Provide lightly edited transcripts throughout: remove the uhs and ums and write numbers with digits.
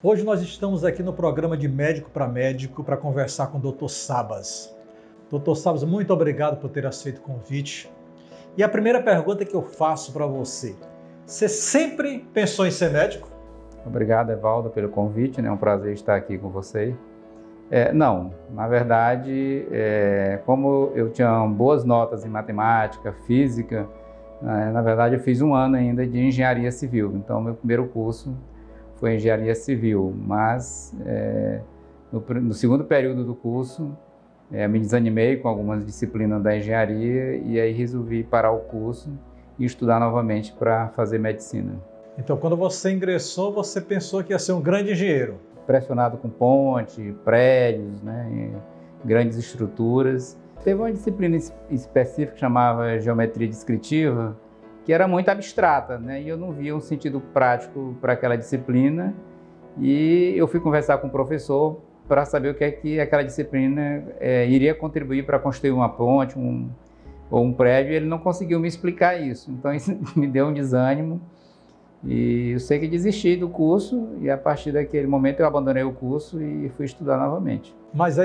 Hoje nós estamos aqui no programa de Médico para Médico para conversar com o Dr. Sabas. Dr. Sabas, muito obrigado por ter aceito o convite. E a primeira pergunta que eu faço para você sempre pensou em ser médico? Obrigado, Evaldo, pelo convite, é um prazer estar aqui com você. Não, na verdade, como eu tinha boas notas em matemática, física, na verdade eu fiz um ano ainda de engenharia civil, então meu primeiro curso foi engenharia civil, mas no segundo período do curso me desanimei com algumas disciplinas da engenharia e aí resolvi parar o curso e estudar novamente para fazer medicina. Então, quando você ingressou, você pensou que ia ser um grande engenheiro? Pressionado com ponte, prédios, grandes estruturas. Teve uma disciplina específica que chamava geometria descritiva, que era muito abstrata, e eu não via um sentido prático para aquela disciplina. E eu fui conversar com o professor para saber o que é que aquela disciplina iria contribuir para construir uma ponte ou um prédio, e ele não conseguiu me explicar isso. Então isso me deu um desânimo. E eu sei que desisti do curso e a partir daquele momento eu abandonei o curso e fui estudar novamente. Mas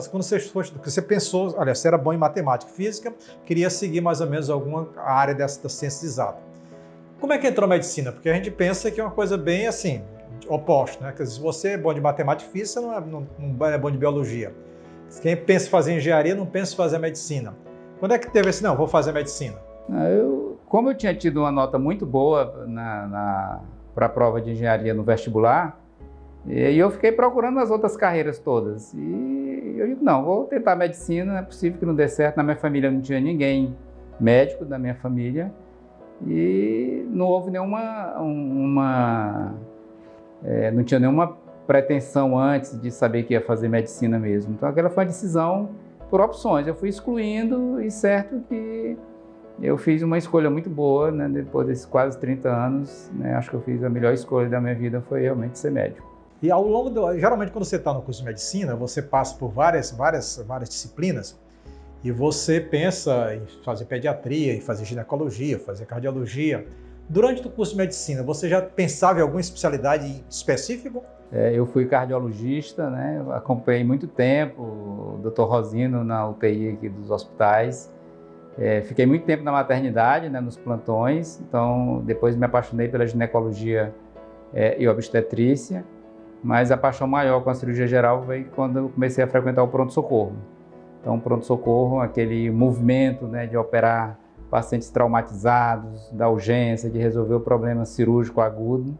quando você pensou, olha, você era bom em matemática e física, queria seguir mais ou menos alguma área das ciências exatas. Como é que entrou a medicina? Porque a gente pensa que é uma coisa bem assim, oposta, né? Quer dizer, se você é bom de matemática e física, não é bom de biologia. Quem pensa em fazer engenharia não pensa em fazer medicina. Quando é que teve esse, não, vou fazer medicina? Como eu tinha tido uma nota muito boa para a prova de engenharia no vestibular, e eu fiquei procurando as outras carreiras todas. E eu digo, não, vou tentar medicina, não é possível que não dê certo. Na minha família não tinha ninguém médico da minha família e não houve não tinha nenhuma pretensão antes de saber que ia fazer medicina mesmo. Então aquela foi uma decisão por opções. Eu fui excluindo e certo que eu fiz uma escolha muito boa, depois desses quase 30 anos, acho que eu fiz a melhor escolha da minha vida, foi realmente ser médico. E geralmente quando você está no curso de medicina, você passa por várias disciplinas e você pensa em fazer pediatria, em fazer ginecologia, fazer cardiologia. Durante o curso de medicina, você já pensava em alguma especialidade específica? Eu fui cardiologista, acompanhei muito tempo o Dr. Rosino na UTI aqui dos hospitais. Fiquei muito tempo na maternidade, nos plantões, então depois me apaixonei pela ginecologia e obstetrícia, mas a paixão maior com a cirurgia geral veio quando eu comecei a frequentar o pronto-socorro. Então, o pronto-socorro, aquele movimento de operar pacientes traumatizados, da urgência, de resolver o problema cirúrgico agudo,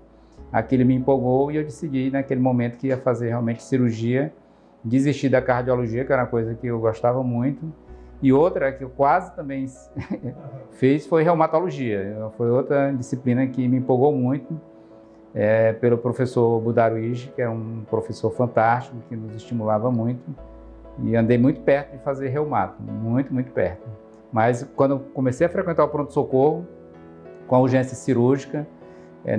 aquilo me empolgou e eu decidi naquele momento que ia fazer realmente cirurgia, desistir da cardiologia, que era uma coisa que eu gostava muito. E outra que eu quase também fiz foi reumatologia. Foi outra disciplina que me empolgou muito, pelo professor Budaruigi, que é um professor fantástico, que nos estimulava muito. E andei muito perto de fazer reumato, muito, muito perto. Mas quando eu comecei a frequentar o pronto-socorro, com a urgência cirúrgica,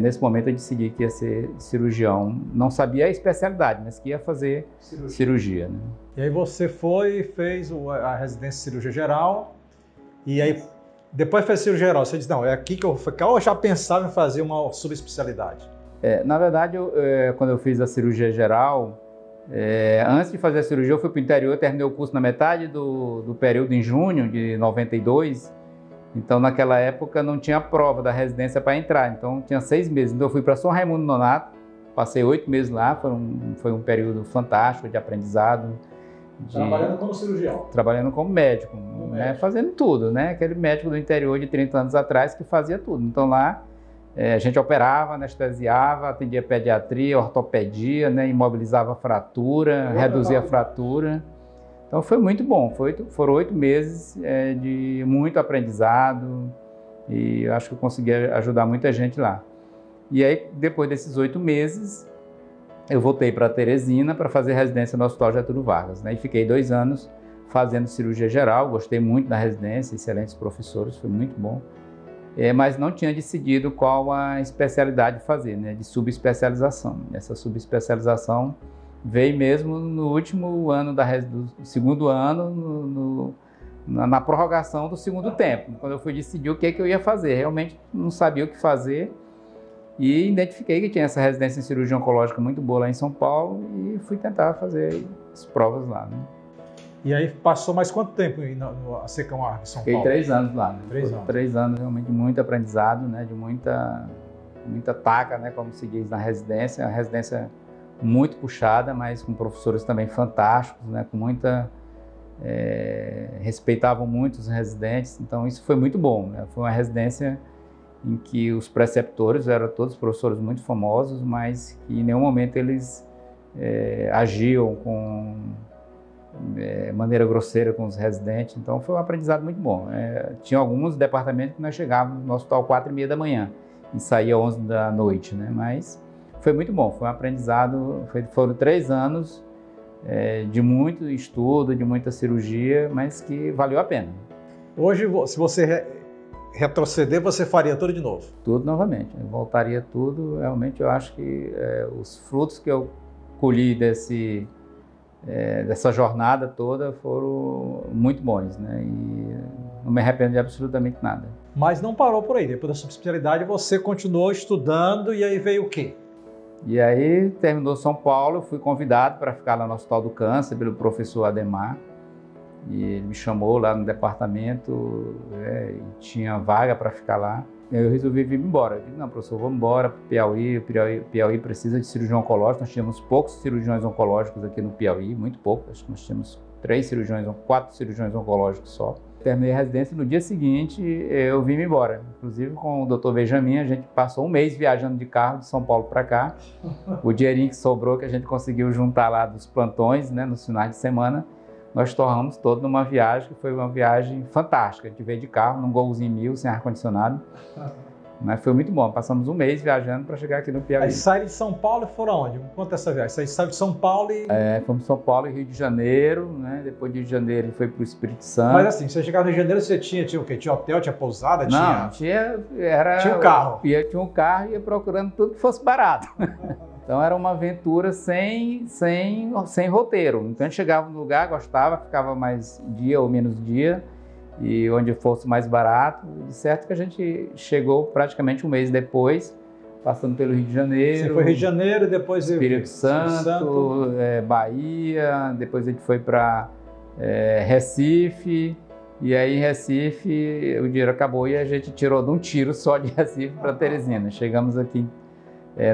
nesse momento eu decidi que ia ser cirurgião. Não sabia a especialidade, mas que ia fazer cirurgia. E aí você foi e fez a residência de cirurgia geral, e aí depois fez cirurgia geral, você disse, não, é aqui que eu já pensava em fazer uma subespecialidade. Na verdade, quando eu fiz a cirurgia geral, antes de fazer a cirurgia eu fui para o interior, terminei o curso na metade do período, em junho de 92, então naquela época não tinha prova da residência para entrar, então tinha 6 meses, então eu fui para São Raimundo Nonato, passei 8 meses lá, foi um período fantástico de aprendizado. Trabalhando como cirurgião? Trabalhando como médico, fazendo tudo, aquele médico do interior de 30 anos atrás que fazia tudo. Então lá a gente operava, anestesiava, atendia pediatria, ortopedia, imobilizava fratura, reduzia a fratura. Então foi muito bom, foram 8 meses de muito aprendizado e acho que eu consegui ajudar muita gente lá. E aí depois desses 8 meses, eu voltei para Teresina para fazer residência no Hospital Getúlio Vargas, e fiquei 2 anos fazendo cirurgia geral, gostei muito da residência, excelentes professores, foi muito bom, mas não tinha decidido qual a especialidade fazer, de subespecialização. Essa subespecialização veio mesmo no último ano do segundo ano, na prorrogação do segundo tempo, quando eu fui decidir o que eu ia fazer. Realmente não sabia o que fazer. E identifiquei que tinha essa residência em cirurgia oncológica muito boa lá em São Paulo e fui tentar fazer as provas lá, né? E aí passou mais quanto tempo no Secam Arco em São Fiquei Paulo? 3 anos lá, né? 3 anos. 3 anos realmente de muito aprendizado, né? De muita taca, né? Como se diz na residência. A residência muito puxada, mas com professores também fantásticos, né? Com muita... respeitavam muito os residentes, então isso foi muito bom, né? Foi uma residência em que os preceptores eram todos professores muito famosos, mas que em nenhum momento eles agiam com maneira grosseira com os residentes, então foi um aprendizado muito bom. Tinha alguns departamentos que nós chegávamos no hospital 4h30 da manhã e saía 11 da noite, né? Mas foi muito bom, foi um aprendizado, foram 3 anos de muito estudo, de muita cirurgia, mas que valeu a pena. Hoje, se você retroceder, você faria tudo de novo? Tudo novamente, eu voltaria tudo. Realmente eu acho que os frutos que eu colhi dessa jornada toda foram muito bons, né? E não me arrependo de absolutamente nada. Mas não parou por aí, depois da subespecialidade você continuou estudando e aí veio o quê? E aí terminou São Paulo, eu fui convidado para ficar lá no Hospital do Câncer pelo professor Ademar. E ele me chamou lá no departamento, e tinha vaga para ficar lá. E aí eu resolvi vir embora. Eu disse, não, professor, vamos embora para o Piauí precisa de cirurgião oncológico. Nós tínhamos poucos cirurgiões oncológicos aqui no Piauí, muito pouco. Acho que nós tínhamos 4 cirurgiões oncológicos só. Terminei a residência e no dia seguinte eu vim embora. Inclusive com o Dr. Benjamin, a gente passou um mês viajando de carro de São Paulo para cá. O dinheirinho que sobrou, que a gente conseguiu juntar lá dos plantões, né, nos finais de semana, nós torramos todo numa viagem, que foi uma viagem fantástica. A gente veio de carro, num Golzinho 1000, sem ar-condicionado. Mas foi muito bom. Passamos um mês viajando para chegar aqui no Piauí. Aí saíram de São Paulo e foram aonde? Conta essa viagem. Você saiu de São Paulo e... Fomos de São Paulo e Rio de Janeiro, né? Depois de Rio de Janeiro ele foi para o Espírito Santo. Mas assim, você chegava no Rio de Janeiro, você tinha o quê? Tinha hotel, tinha pousada? Não, tinha um carro. Tinha um carro e ia procurando tudo que fosse barato. Então era uma aventura sem roteiro. Então a gente chegava no lugar, gostava, ficava mais dia ou menos dia, e onde fosse mais barato. De certo que a gente chegou praticamente um mês depois, passando pelo Rio de Janeiro. Você foi Rio de Janeiro, depois Espírito Santo. Bahia, depois a gente foi para Recife, e aí em Recife o dinheiro acabou e a gente tirou de um tiro só de Recife para Teresina. Chegamos aqui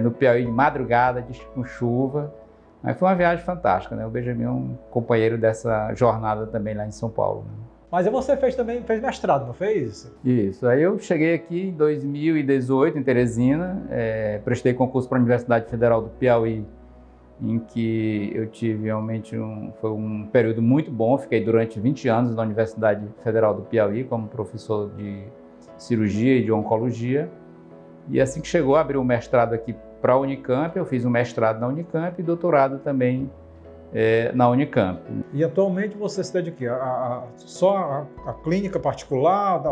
no Piauí de madrugada, com chuva, mas foi uma viagem fantástica, né? O Benjamin é um companheiro dessa jornada também lá em São Paulo, né? Mas você fez mestrado, não fez? Isso, aí eu cheguei aqui em 2018 em Teresina, prestei concurso para a Universidade Federal do Piauí, em que eu tive realmente foi um período muito bom, fiquei durante 20 anos na Universidade Federal do Piauí como professor de cirurgia e de oncologia. E assim que chegou, abriu um mestrado aqui para a Unicamp, eu fiz um mestrado na Unicamp e doutorado também na Unicamp. E atualmente você se dedica só a clínica particular,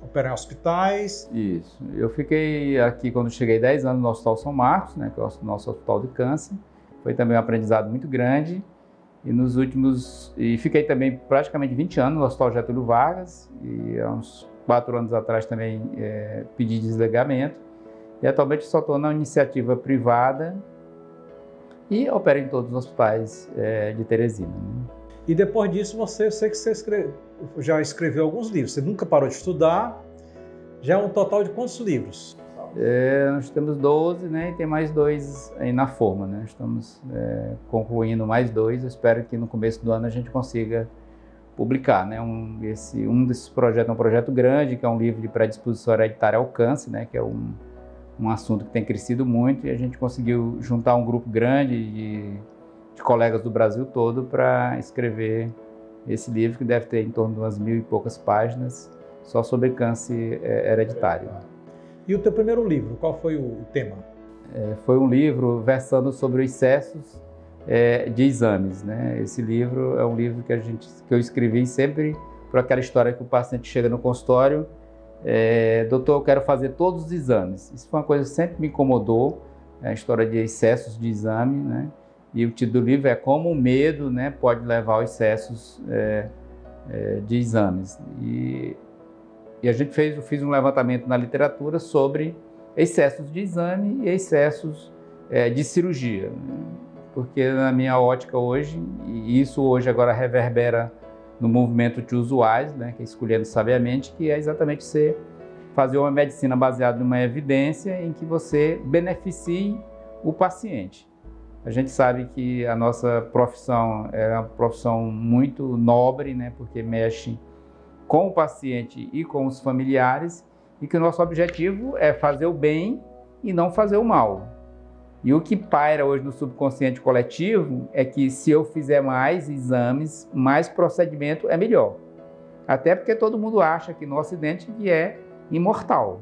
operar em hospitais? Isso. Eu fiquei aqui, quando cheguei, 10 anos no Hospital São Marcos, né, que é o nosso hospital de câncer. Foi também um aprendizado muito grande. E fiquei também praticamente 20 anos no Hospital Getúlio Vargas. E há uns 4 anos atrás também pedi desligamento. E atualmente só estou na iniciativa privada e opero em todos os hospitais de Teresina, né? E depois disso, eu sei que você já escreveu alguns livros. Você nunca parou de estudar. Já é um total de quantos livros? Nós temos 12, né? E tem mais 2 aí na forma, né? Estamos concluindo mais 2. Eu espero que no começo do ano a gente consiga publicar, né? Um desses projetos é um projeto grande, que é um livro de predisposição hereditária ao câncer, né? Que é um assunto que tem crescido muito, e a gente conseguiu juntar um grupo grande de colegas do Brasil todo para escrever esse livro, que deve ter em torno de umas 1000 e poucas páginas, só sobre câncer hereditário. E o teu primeiro livro, qual foi o tema? Foi um livro versando sobre os excessos de exames, né? Esse livro é um livro que eu escrevi sempre por aquela história que o paciente chega no consultório: doutor, eu quero fazer todos os exames. Isso foi uma coisa que sempre me incomodou, a história de excessos de exame, né? E o título do livro é Como o Medo, né, pode levar aos excessos de exames. E eu fiz um levantamento na literatura sobre excessos de exame e excessos de cirurgia. Porque na minha ótica hoje, e isso hoje agora reverbera no movimento Choose Wise, né, que é escolhendo sabiamente, que é exatamente você fazer uma medicina baseada numa evidência em que você beneficie o paciente. A gente sabe que a nossa profissão é uma profissão muito nobre, né, porque mexe com o paciente e com os familiares, e que o nosso objetivo é fazer o bem e não fazer o mal. E o que paira hoje no subconsciente coletivo é que se eu fizer mais exames, mais procedimento é melhor. Até porque todo mundo acha que no Ocidente que é imortal.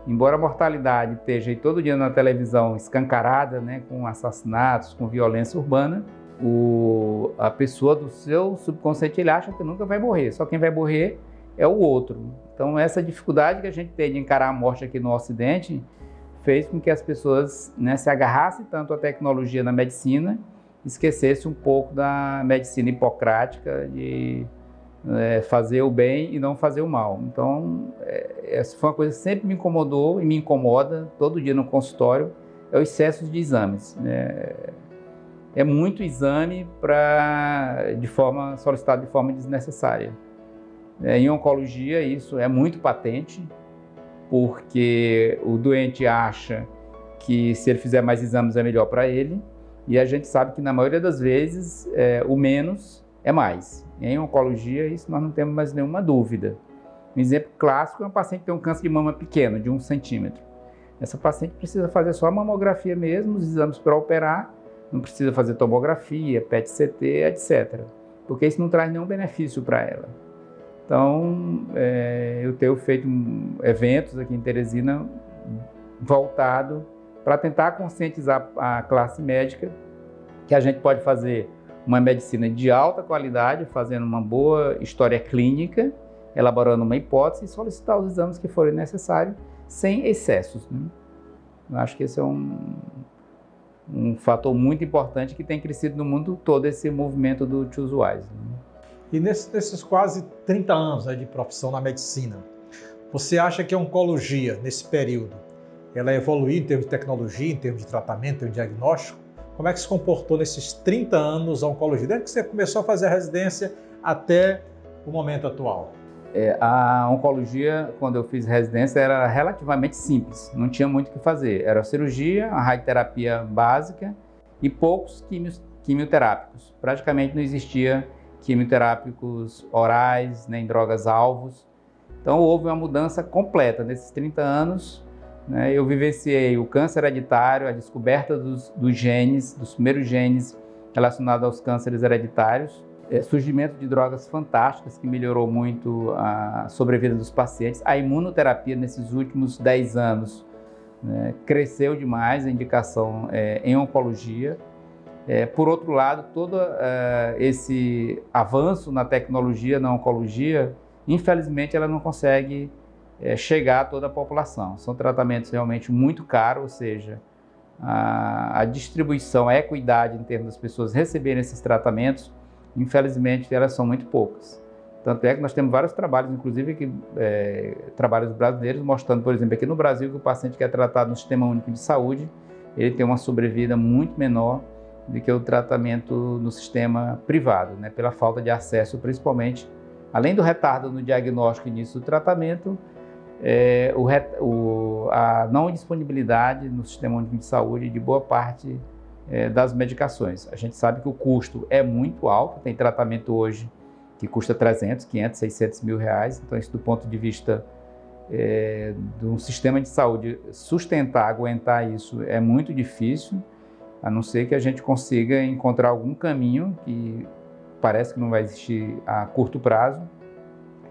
Embora a mortalidade esteja aí todo dia na televisão escancarada, né, com assassinatos, com violência urbana, a pessoa do seu subconsciente ele acha que nunca vai morrer, só quem vai morrer é o outro. Então essa dificuldade que a gente tem de encarar a morte aqui no Ocidente fez com que as pessoas, né, se agarrassem tanto à tecnologia na medicina, esquecessem um pouco da medicina hipocrática de fazer o bem e não fazer o mal. Então, essa foi uma coisa que sempre me incomodou e me incomoda todo dia no consultório, é o excesso de exames. É muito exame solicitado de forma desnecessária. Em oncologia, isso é muito patente, porque o doente acha que se ele fizer mais exames é melhor para ele, e a gente sabe que na maioria das vezes o menos é mais. Em oncologia, isso nós não temos mais nenhuma dúvida. Um exemplo clássico é um paciente que tem um câncer de mama pequeno, de 1 centímetro. Essa paciente precisa fazer só a mamografia mesmo, os exames para operar, não precisa fazer tomografia, PET-CT, etc. Porque isso não traz nenhum benefício para ela. Então, eu tenho feito eventos aqui em Teresina voltado para tentar conscientizar a classe médica que a gente pode fazer uma medicina de alta qualidade, fazendo uma boa história clínica, elaborando uma hipótese e solicitar os exames que forem necessários, sem excessos, né? Eu acho que esse é um fator muito importante que tem crescido no mundo todo, esse movimento do Choose Wise, né? E nesses quase 30 anos de profissão na medicina, você acha que a oncologia, nesse período, ela evoluiu em termos de tecnologia, em termos de tratamento, em termos de diagnóstico? Como é que se comportou nesses 30 anos a oncologia, desde que você começou a fazer a residência até o momento atual? A oncologia, quando eu fiz residência, era relativamente simples, não tinha muito o que fazer. Era a cirurgia, a radioterapia básica e poucos quimioterápicos. Praticamente não existia quimioterápicos orais, nem drogas-alvos. Então houve uma mudança completa nesses 30 anos. Eu vivenciei o câncer hereditário, a descoberta dos genes, dos primeiros genes relacionados aos cânceres hereditários, surgimento de drogas fantásticas que melhorou muito a sobrevida dos pacientes. A imunoterapia nesses últimos 10 anos cresceu demais, a indicação em oncologia. Por outro lado, todo esse avanço na tecnologia, na oncologia, infelizmente ela não consegue chegar a toda a população. São tratamentos realmente muito caros, ou seja, a distribuição, a equidade em termos das pessoas receberem esses tratamentos, infelizmente elas são muito poucas. Tanto é que nós temos vários trabalhos, inclusive trabalhos brasileiros, mostrando, por exemplo, aqui no Brasil, que o paciente que é tratado no Sistema Único de Saúde, ele tem uma sobrevida muito menor do que o tratamento no sistema privado, né, pela falta de acesso, principalmente, além do retardo no diagnóstico e início do tratamento, a não disponibilidade no Sistema Único de Saúde de boa parte das medicações. A gente sabe que o custo é muito alto, tem tratamento hoje que custa 300, 500, 600 mil reais, então isso do ponto de vista de um sistema de saúde sustentar, aguentar isso é muito difícil, a não ser que a gente consiga encontrar algum caminho que parece que não vai existir a curto prazo,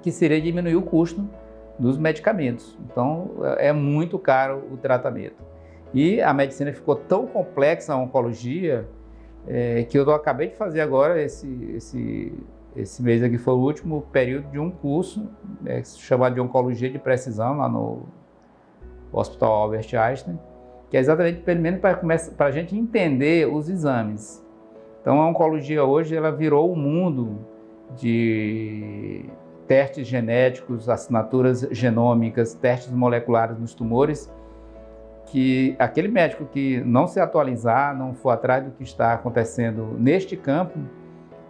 que seria diminuir o custo dos medicamentos. Então, é muito caro o tratamento. E a medicina ficou tão complexa, a oncologia, que eu acabei de fazer agora, esse mês aqui foi o último período de um curso, chamado de Oncologia de Precisão, lá no Hospital Albert Einstein, que é exatamente pelo menos para a gente entender os exames. Então, a oncologia hoje ela virou um mundo de testes genéticos, assinaturas genômicas, testes moleculares nos tumores, que aquele médico que não se atualizar, não for atrás do que está acontecendo neste campo,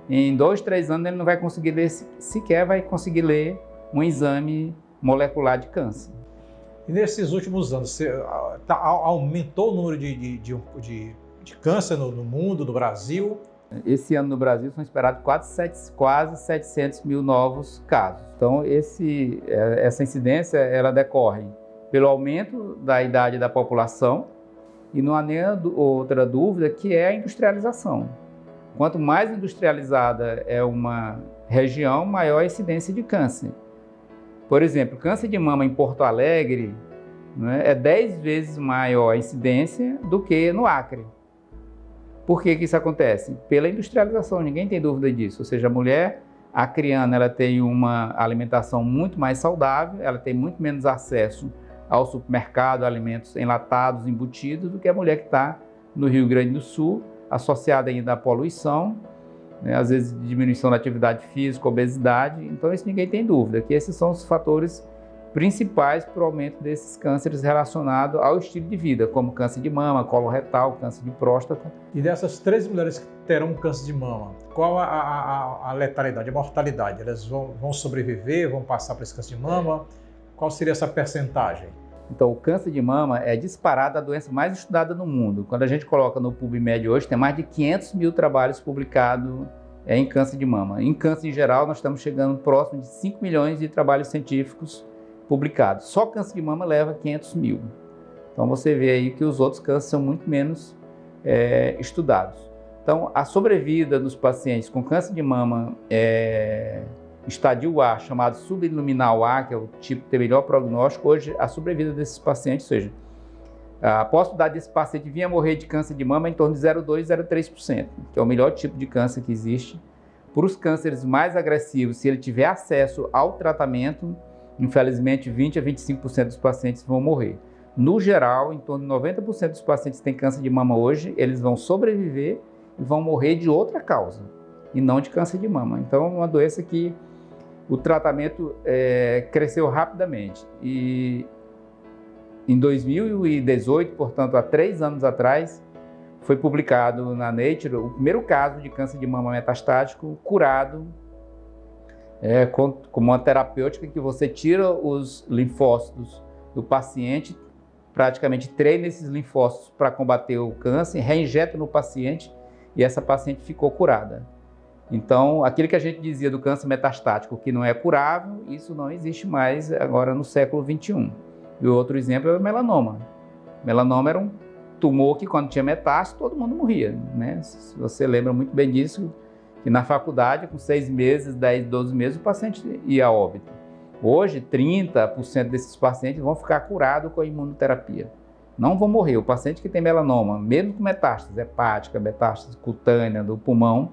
em 2, 3 anos ele não vai conseguir ler, sequer vai conseguir ler um exame molecular de câncer. E nesses últimos anos, aumentou o número de câncer no mundo, no Brasil? Esse ano no Brasil são esperados quase 700 mil novos casos. Então, essa incidência ela decorre pelo aumento da idade da população e não há nem outra dúvida que é a industrialização. Quanto mais industrializada é uma região, maior a incidência de câncer. Por exemplo, câncer de mama em Porto Alegre, né, é 10 vezes maior a incidência do que no Acre. Por que isso acontece? Pela industrialização, ninguém tem dúvida disso. Ou seja, a mulher acreana ela tem uma alimentação muito mais saudável, ela tem muito menos acesso ao supermercado, alimentos enlatados, embutidos, do que a mulher que está no Rio Grande do Sul, associada ainda à poluição, né, às vezes diminuição da atividade física, obesidade. Então isso ninguém tem dúvida, que esses são os fatores principais para o aumento desses cânceres relacionados ao estilo de vida, como câncer de mama, colo retal, câncer de próstata. E dessas 3 mulheres que terão câncer de mama, qual a letalidade, a mortalidade? Elas vão sobreviver, vão passar por esse câncer de mama? Qual seria essa percentagem? Então, o câncer de mama é disparada a doença mais estudada no mundo. Quando a gente coloca no PubMed hoje, tem mais de 500 mil trabalhos publicados em câncer de mama. Em câncer em geral, nós estamos chegando próximo de 5 milhões de trabalhos científicos publicados. Só câncer de mama leva 500 mil. Então, você vê aí que os outros cânceres são muito menos estudados. Então, a sobrevida dos pacientes com câncer de mama estadio A, chamado subluminal A, que é o tipo que tem melhor prognóstico, hoje a sobrevida desses pacientes, ou seja, a possibilidade desse paciente vir a morrer de câncer de mama é em torno de 0,2%, 0,3%, que é o melhor tipo de câncer que existe. Para os cânceres mais agressivos, se ele tiver acesso ao tratamento, infelizmente 20 a 25% dos pacientes vão morrer. No geral, em torno de 90% dos pacientes que têm câncer de mama hoje, eles vão sobreviver e vão morrer de outra causa, e não de câncer de mama. Então, é uma doença que o tratamento cresceu rapidamente. E em 2018, portanto, há 3 anos atrás, foi publicado na Nature o primeiro caso de câncer de mama metastático curado com uma terapêutica que você tira os linfócitos do paciente, praticamente treina esses linfócitos para combater o câncer, reinjeta no paciente e essa paciente ficou curada. Então, aquilo que a gente dizia do câncer metastático, que não é curável, isso não existe mais agora no século XXI. E o outro exemplo é o melanoma. O melanoma era um tumor que, quando tinha metástase, todo mundo morria, né? Se você lembra muito bem disso, que na faculdade, com 6 meses, 10, 12 meses, o paciente ia a óbito. Hoje, 30% desses pacientes vão ficar curados com a imunoterapia. Não vão morrer. O paciente que tem melanoma, mesmo com metástase hepática, metástase cutânea do pulmão,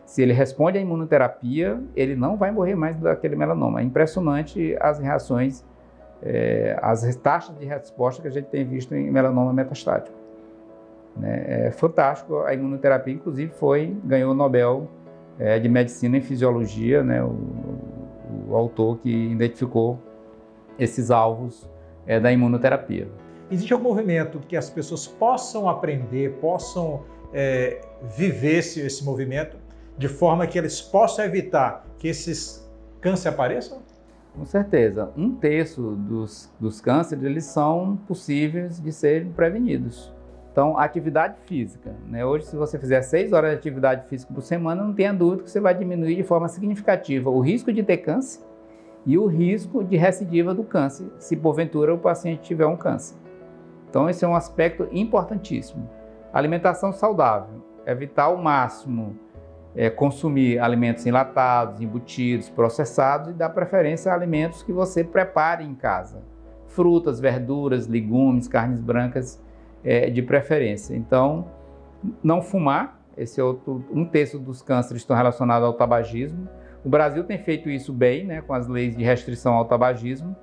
se ele responde à imunoterapia, ele não vai morrer mais daquele melanoma. É impressionante as reações, as taxas de resposta que a gente tem visto em melanoma metastático. É fantástico. A imunoterapia, inclusive, ganhou o Nobel de Medicina e Fisiologia, né, o autor que identificou esses alvos da imunoterapia. Existe algum movimento que as pessoas possam aprender, possam viver esse movimento, de forma que eles possam evitar que esses cânceres apareçam? Com certeza. 1/3 dos cânceres eles são possíveis de serem prevenidos. Então, atividade física, né? Hoje, se você fizer 6 horas de atividade física por semana, não tenha dúvida que você vai diminuir de forma significativa o risco de ter câncer e o risco de recidiva do câncer, se porventura o paciente tiver um câncer. Então, esse é um aspecto importantíssimo. Alimentação saudável, evitar ao máximo consumir alimentos enlatados, embutidos, processados e dar preferência a alimentos que você prepare em casa. Frutas, verduras, legumes, carnes brancas de preferência. Então, não fumar, esse é outro, 1/3 dos cânceres estão relacionados ao tabagismo. O Brasil tem feito isso bem, né, com as leis de restrição ao tabagismo.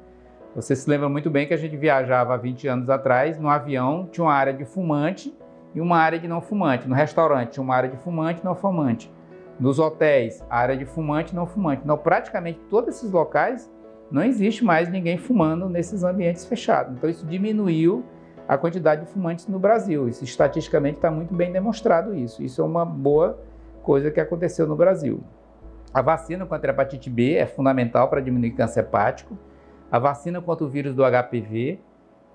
Você se lembra muito bem que a gente viajava há 20 anos atrás, no avião tinha uma área de fumante e uma área de não fumante. No restaurante tinha uma área de fumante e não fumante. Nos hotéis, a área de fumante e não fumante. Então, praticamente todos esses locais não existe mais ninguém fumando nesses ambientes fechados. Então, isso diminuiu a quantidade de fumantes no Brasil. Isso, estatisticamente está muito bem demonstrado isso. Isso é uma boa coisa que aconteceu no Brasil. A vacina contra a hepatite B é fundamental para diminuir câncer hepático. A vacina contra o vírus do HPV.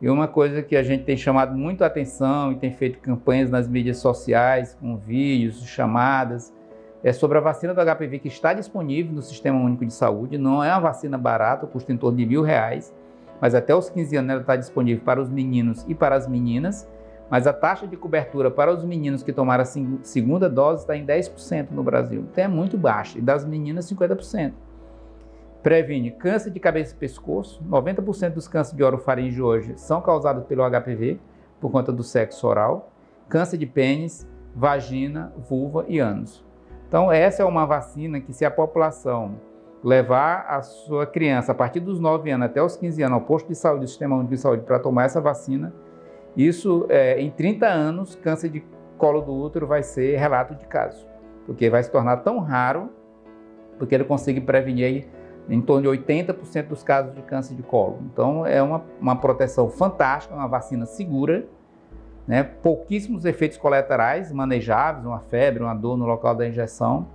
E uma coisa que a gente tem chamado muito a atenção e tem feito campanhas nas mídias sociais, com vídeos, chamadas, é sobre a vacina do HPV que está disponível no Sistema Único de Saúde. Não é uma vacina barata, custa em torno de R$1.000, mas até os 15 anos ela está disponível para os meninos e para as meninas. Mas a taxa de cobertura para os meninos que tomaram a segunda dose está em 10% no Brasil. Então é muito baixa. E das meninas, 50%. Previne câncer de cabeça e pescoço. 90% dos cânceres de orofaringe hoje são causados pelo HPV, por conta do sexo oral. Câncer de pênis, vagina, vulva e ânus. Então essa é uma vacina que, se a população levar a sua criança a partir dos 9 anos até os 15 anos ao posto de saúde do Sistema Único de Saúde para tomar essa vacina, isso em 30 anos, câncer de colo do útero vai ser relato de caso, porque vai se tornar tão raro, porque ele consegue prevenir em torno de 80% dos casos de câncer de colo. Então é uma proteção fantástica, uma vacina segura, né? Pouquíssimos efeitos colaterais manejáveis, uma febre, uma dor no local da injeção.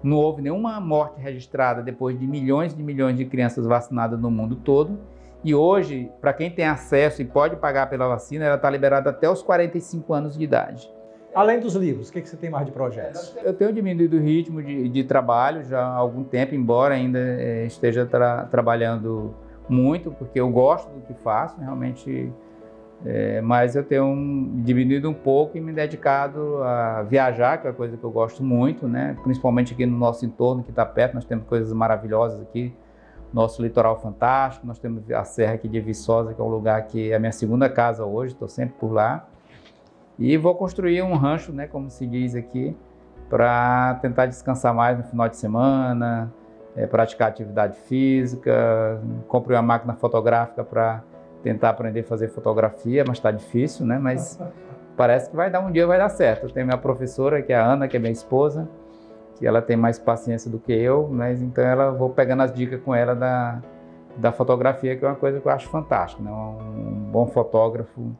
Não houve nenhuma morte registrada depois de milhões de crianças vacinadas no mundo todo. E hoje, para quem tem acesso e pode pagar pela vacina, ela está liberada até os 45 anos de idade. Além dos livros, o que você tem mais de projetos? Eu tenho diminuído o ritmo de trabalho já há algum tempo, embora ainda esteja trabalhando muito, porque eu gosto do que faço, realmente, mas eu tenho diminuído um pouco e me dedicado a viajar, que é uma coisa que eu gosto muito, né? Principalmente aqui no nosso entorno, que está perto, nós temos coisas maravilhosas aqui, nosso litoral fantástico, nós temos a Serra aqui de Viçosa, que é um lugar que é a minha segunda casa hoje, estou sempre por lá. E vou construir um rancho, né, como se diz aqui, para tentar descansar mais no final de semana, praticar atividade física. Comprei uma máquina fotográfica para tentar aprender a fazer fotografia, mas está difícil, né? Mas parece que vai dar um dia, vai dar certo. Eu tenho minha professora, que é a Ana, que é minha esposa, que ela tem mais paciência do que eu, mas então vou pegando as dicas com ela da fotografia, que é uma coisa que eu acho fantástica, né? Um bom fotógrafo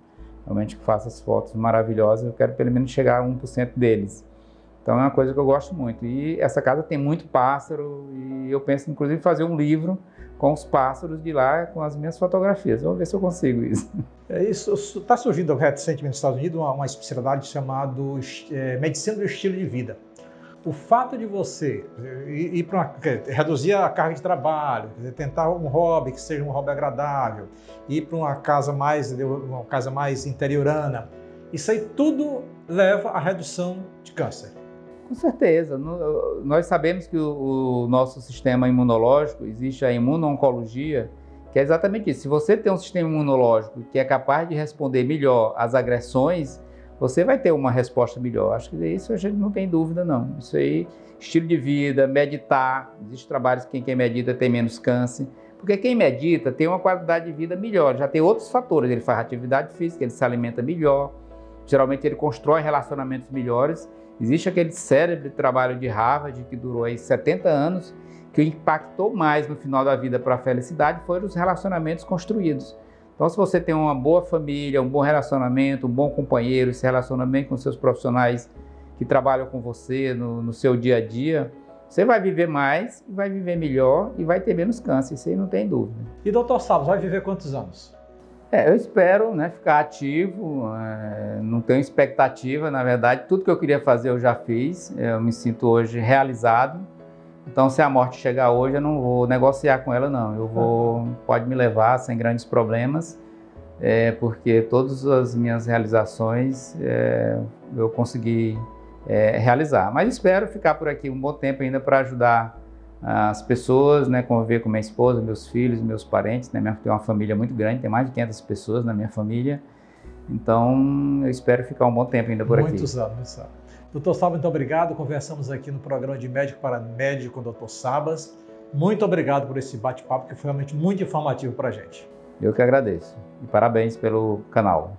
realmente que faça as fotos maravilhosas, eu quero pelo menos chegar a 1% deles. Então é uma coisa que eu gosto muito. E essa casa tem muito pássaro e eu penso inclusive em fazer um livro com os pássaros de lá, com as minhas fotografias. Vamos ver se eu consigo isso. Isso está surgindo recentemente nos Estados Unidos uma especialidade chamada Medicina do Estilo de Vida. O fato de você reduzir a carga de trabalho, tentar um hobby que seja um hobby agradável, ir para uma casa mais interiorana, isso aí tudo leva à redução de câncer. Com certeza. Nós sabemos que o nosso sistema imunológico, existe a imuno-oncologia, que é exatamente isso. Se você tem um sistema imunológico que é capaz de responder melhor às agressões, você vai ter uma resposta melhor. Acho que isso a gente não tem dúvida, não. Isso aí, estilo de vida, meditar. Existem trabalhos que quem medita tem menos câncer. Porque quem medita tem uma qualidade de vida melhor. Já tem outros fatores. Ele faz atividade física, ele se alimenta melhor. Geralmente ele constrói relacionamentos melhores. Existe aquele cérebro de trabalho de Harvard que durou aí 70 anos, que o impactou mais no final da vida para a felicidade foram os relacionamentos construídos. Então, se você tem uma boa família, um bom relacionamento, um bom companheiro, se relaciona bem com seus profissionais que trabalham com você no seu dia a dia, você vai viver mais, vai viver melhor e vai ter menos câncer, isso aí não tem dúvida. E Dr. Sabas, vai viver quantos anos? Eu espero, né, ficar ativo, não tenho expectativa, na verdade, tudo que eu queria fazer eu já fiz, eu me sinto hoje realizado. Então, se a morte chegar hoje, eu não vou negociar com ela, não. Pode me levar sem grandes problemas, porque todas as minhas realizações eu consegui realizar. Mas espero ficar por aqui um bom tempo ainda para ajudar as pessoas, né, conviver com minha esposa, meus filhos, meus parentes, né? Tenho uma família muito grande, tem mais de 500 pessoas na minha família. Então, eu espero ficar um bom tempo ainda por aqui. Muitos anos. Dr. Sabas, muito obrigado. Conversamos aqui no programa de Médico para Médico com o Dr. Sabas. Muito obrigado por esse bate-papo, que foi realmente muito informativo para a gente. Eu que agradeço. E parabéns pelo canal.